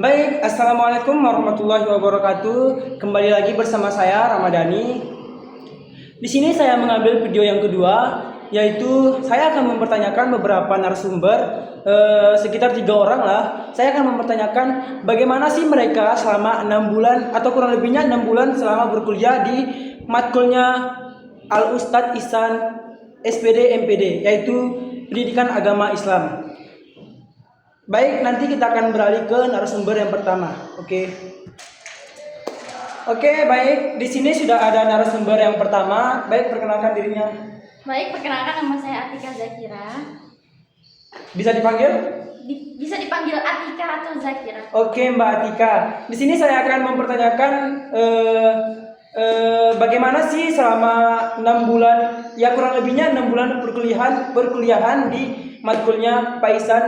Baik, Assalamualaikum warahmatullahi wabarakatuh. Kembali lagi bersama saya Ramadhani. Di sini saya mengambil video yang kedua, yaitu saya akan mempertanyakan beberapa narasumber, sekitar 3 orang lah. Saya akan mempertanyakan bagaimana sih mereka selama 6 bulan atau kurang lebihnya 6 bulan selama berkuliah di matkulnya Al Ustadz Ihsan SPD MPD, yaitu Pendidikan Agama Islam. Baik, nanti kita akan beralih ke narasumber yang pertama. Oke, baik. Di sini sudah ada narasumber yang pertama. Baik, perkenalkan dirinya. Baik, perkenalkan nama saya Atika Zakira. Bisa dipanggil? Bisa dipanggil Atika atau Zakira. Oke, Mbak Atika. Di sini saya akan mempertanyakan bagaimana sih selama 6 bulan, ya kurang lebihnya 6 bulan perkuliahan di matkulnya Pak Ihsan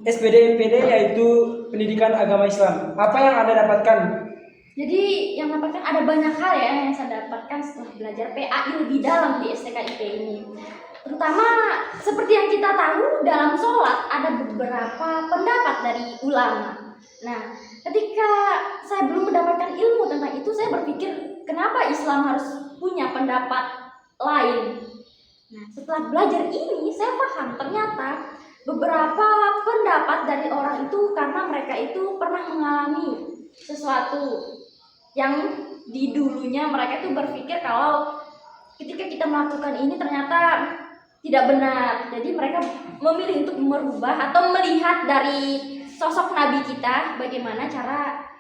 SPD MPD, yaitu Pendidikan Agama Islam. Apa yang Anda dapatkan? Jadi yang dapatkan ada banyak hal ya yang saya dapatkan setelah belajar PAI lebih dalam di STKIP ini. Terutama seperti yang kita tahu, dalam sholat ada beberapa pendapat dari ulama. Nah, ketika saya belum mendapatkan ilmu tentang itu, saya berpikir kenapa Islam harus punya pendapat lain. Nah, setelah belajar ini saya paham ternyata beberapa pendapat dari orang itu karena mereka itu pernah mengalami sesuatu yang di dulunya mereka itu berpikir kalau ketika kita melakukan ini ternyata tidak benar. Jadi mereka memilih untuk merubah atau melihat dari sosok Nabi kita, bagaimana cara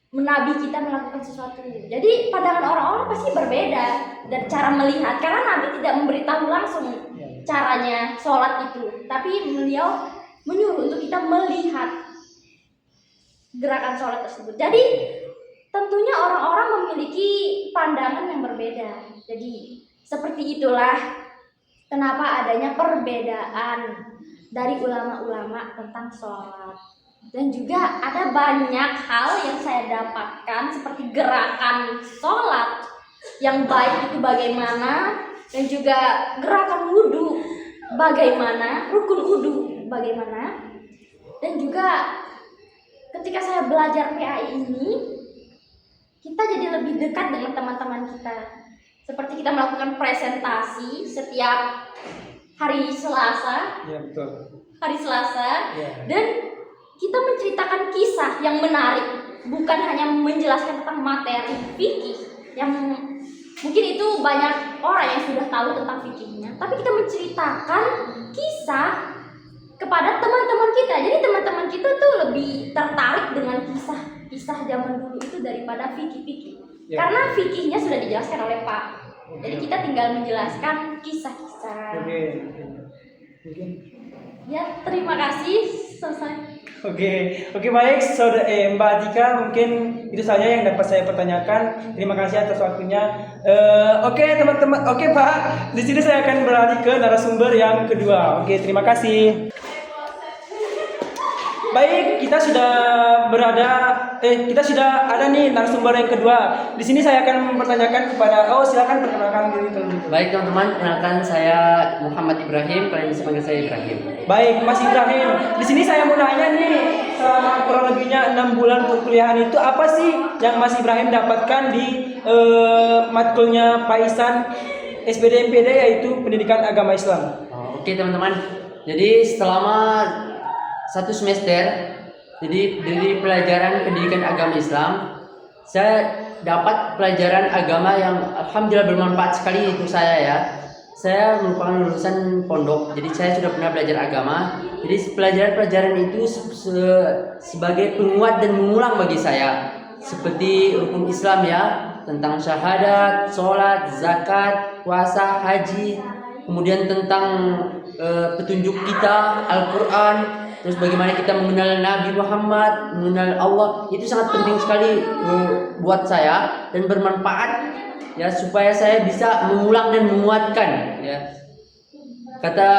Nabi kita melakukan sesuatu. Jadi pandangan orang-orang pasti berbeda dan cara melihat, karena Nabi tidak memberitahu langsung caranya sholat itu, tapi beliau menyuruh untuk kita melihat gerakan sholat tersebut. Jadi tentunya orang-orang memiliki pandangan yang berbeda. Jadi seperti itulah kenapa adanya perbedaan dari ulama-ulama tentang sholat. Dan juga ada banyak hal yang saya dapatkan seperti gerakan sholat yang baik itu bagaimana, dan juga gerakan wudhu bagaimana, rukun wudhu bagaimana. Dan juga ketika saya belajar PAI ini, kita jadi lebih dekat dengan teman-teman kita. Seperti kita melakukan presentasi setiap hari Selasa. Ya, betul. Hari Selasa. Ya. Dan kita menceritakan kisah yang menarik, bukan hanya menjelaskan tentang materi fikih yang mungkin itu banyak orang yang sudah tahu tentang fikihnya, tapi kita menceritakan kisah kepada teman-teman kita. Jadi teman-teman kita tuh lebih tertarik dengan kisah zaman dulu itu daripada fikih-fikih. Ya. Karena fikihnya sudah dijelaskan oleh Pak. Jadi kita tinggal menjelaskan kisah-kisah. Oke. Mungkin. Ya, terima kasih. Selesai. Oke, baik, Mbak Atika, mungkin itu saja yang dapat saya pertanyakan. Terima kasih atas waktunya. Oke, teman-teman. Oke, Pak. Di sini saya akan beralih ke narasumber yang kedua. Oke, terima kasih. Baik, kita sudah ada nih narasumber yang kedua. Di sini saya akan mempertanyakan kepada, silakan perkenalkan diri terlebih. Baik teman-teman, kenalkan saya Muhammad Ibrahim, kalian bisa panggil saya Ibrahim. Baik, Mas Ibrahim. Di sini saya mau nanya nih, selama kurang lebihnya 6 bulan perkuliahan itu apa sih yang Mas Ibrahim dapatkan di matkulnya Pak Ihsan SPD MPD, yaitu Pendidikan Agama Islam? Oke teman-teman, jadi selama 1 semester, jadi dari pelajaran pendidikan agama Islam, saya dapat pelajaran agama yang alhamdulillah bermanfaat sekali itu saya ya. Saya merupakan lulusan pondok, jadi saya sudah pernah belajar agama. Jadi pelajaran-pelajaran itu sebagai penguat dan mengulang bagi saya, seperti rukun Islam ya, tentang syahadat, sholat, zakat, puasa, haji, kemudian tentang petunjuk kita, Al-Quran. Terus bagaimana kita mengenal Nabi Muhammad, mengenal Allah, itu sangat penting sekali buat saya dan bermanfaat ya, supaya saya bisa mengulang dan menguatkan ya. Kata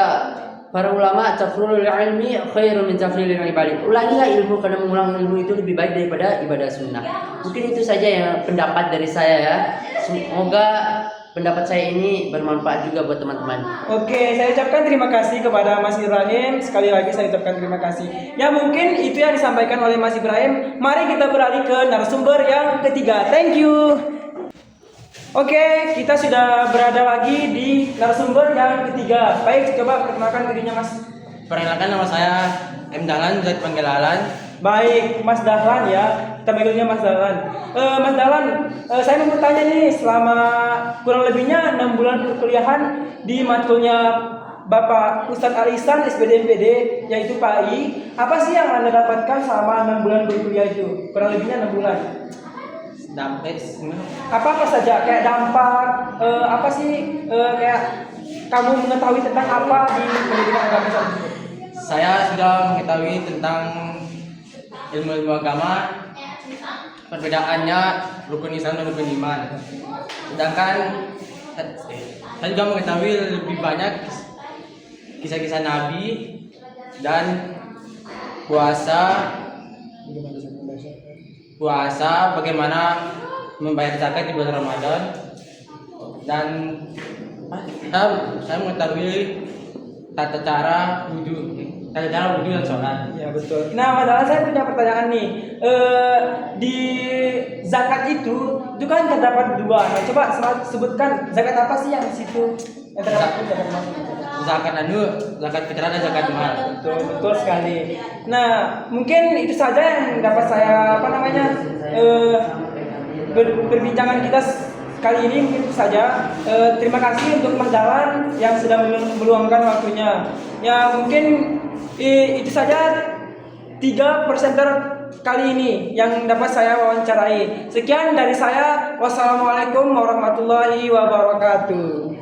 para ulama, tafrulul ilmi khairun min tafrilil ibadi. Ulangilah ilmu, karena mengulang ilmu itu lebih baik daripada ibadah sunnah. Mungkin itu saja yang pendapat dari saya ya. Semoga pendapat saya ini bermanfaat juga buat teman-teman. Oke, saya ucapkan terima kasih kepada Mas Ibrahim. Sekali lagi saya ucapkan terima kasih. Ya mungkin itu yang disampaikan oleh Mas Ibrahim. Mari kita beralih ke narasumber yang ketiga. Thank you. Oke, kita sudah berada lagi di narasumber yang ketiga. Baik, coba perkenalkan dirinya Mas. Perkenalkan, nama saya M. Dahlan, bisa dipanggil Alan. Baik, Mas Dahlan ya. Kita panggilnya Mas Dahlan. Mas Dahlan, saya mau bertanya nih, selama kurang lebihnya 6 bulan perkuliahan di matkulnya Bapak Ustadz Alisan SBDMPD, yaitu PAI, apa sih yang Anda dapatkan selama 6 bulan berkuliah itu? Kurang lebihnya 6 bulan. Apa saja kayak dampak, apa sih kayak kamu mengetahui tentang apa di pendidikan agama Islam tersebut? Saya sudah mengetahui tentang ilmu agama, perbedaannya rukun Islam dan rukun iman. Sedangkan saya juga mengetahui lebih banyak kisah-kisah Nabi dan puasa, bagaimana membayar zakat di bulan Ramadan, dan saya mengetahui tata cara wudhu dan sholat. Ya betul. Nah, Mas Dahlan, saya punya pertanyaan nih. Di zakat itu kan terdapat dua. Nah, coba sebutkan zakat apa sih yang di situ yang terdapat zakat mal? Zakat fitrah dan zakat mal. Betul, betul sekali. Nah, mungkin itu saja yang dapat saya perbincangan kita kali ini mungkin itu saja. Terima kasih untuk Mas Dahlan yang sudah meluangkan waktunya. Ya mungkin itu saja 3 presenter kali ini yang dapat saya wawancarai. Sekian dari saya. Wassalamualaikum warahmatullahi wabarakatuh.